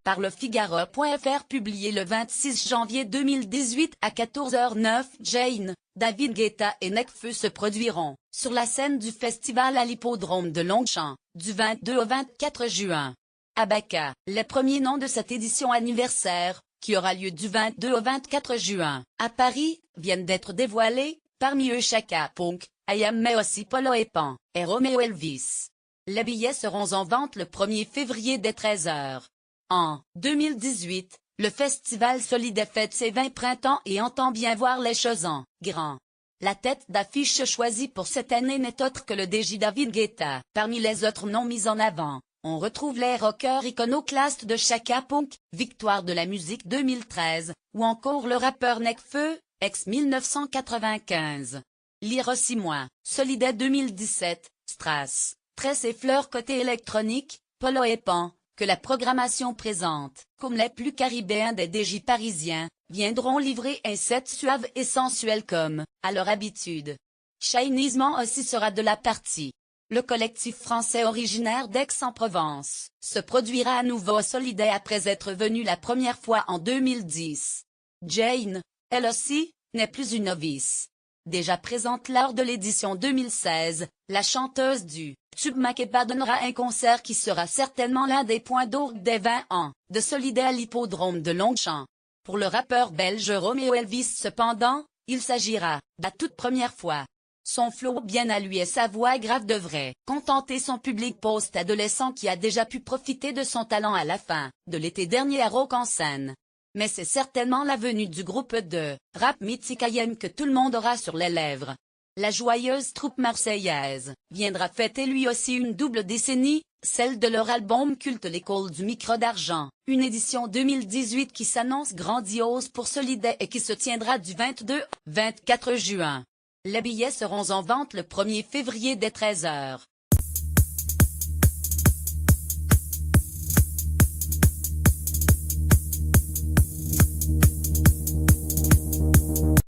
par le Figaro.fr publié le 26 janvier 2018 à 14h09. Jane, David Guetta et Nekfeu se produiront sur la scène du festival à l'hippodrome de Longchamp, du 22 au 24 juin. Abaka, les premiers noms de cette édition anniversaire, qui aura lieu du 22 au 24 juin, à Paris, viennent d'être dévoilés, parmi eux Chaka Ponk, Ayam mais aussi Polo et Pan, et Romeo Elvis. Les billets seront en vente le 1er février dès 13h. En 2018, le festival Solidaire fête ses 20 printemps et entend bien voir les choses en grand. La tête d'affiche choisie pour cette année n'est autre que le DJ David Guetta. Parmi les autres noms mis en avant, on retrouve les rockers iconoclastes de Chaka Ponk, victoire de la musique 2013, ou encore le rappeur Nekfeu, ex-1995. Lire aussi moi, Solidaire 2017, Strass, Tresse et Fleurs côté électronique, Polo et Pan, que la programmation présente, comme les plus caribéens des DJ parisiens, viendront livrer un set suave et sensuel comme, à leur habitude. Chinisement aussi sera de la partie. Le collectif français originaire d'Aix-en-Provence se produira à nouveau au Solidaire après être venu la première fois en 2010. Jane, elle aussi, n'est plus une novice. Déjà présente lors de l'édition 2016, la chanteuse du tube Makeba donnera un concert qui sera certainement l'un des points d'orgue des 20 ans de Solidaire à l'hippodrome de Longchamp. Pour le rappeur belge Romeo Elvis cependant, il s'agira, de la toute première fois. Son flow bien à lui et sa voix grave devraient contenter son public post-adolescent qui a déjà pu profiter de son talent à la fin de l'été dernier à Rock en Seine. Mais c'est certainement la venue du groupe de rap mythique Ayam que tout le monde aura sur les lèvres. La joyeuse troupe marseillaise viendra fêter lui aussi une double décennie, celle de leur album culte L'école du micro d'argent, une édition 2018 qui s'annonce grandiose pour Solidaire et qui se tiendra du 22 au 24 juin. Les billets seront en vente le 1er février dès 13h.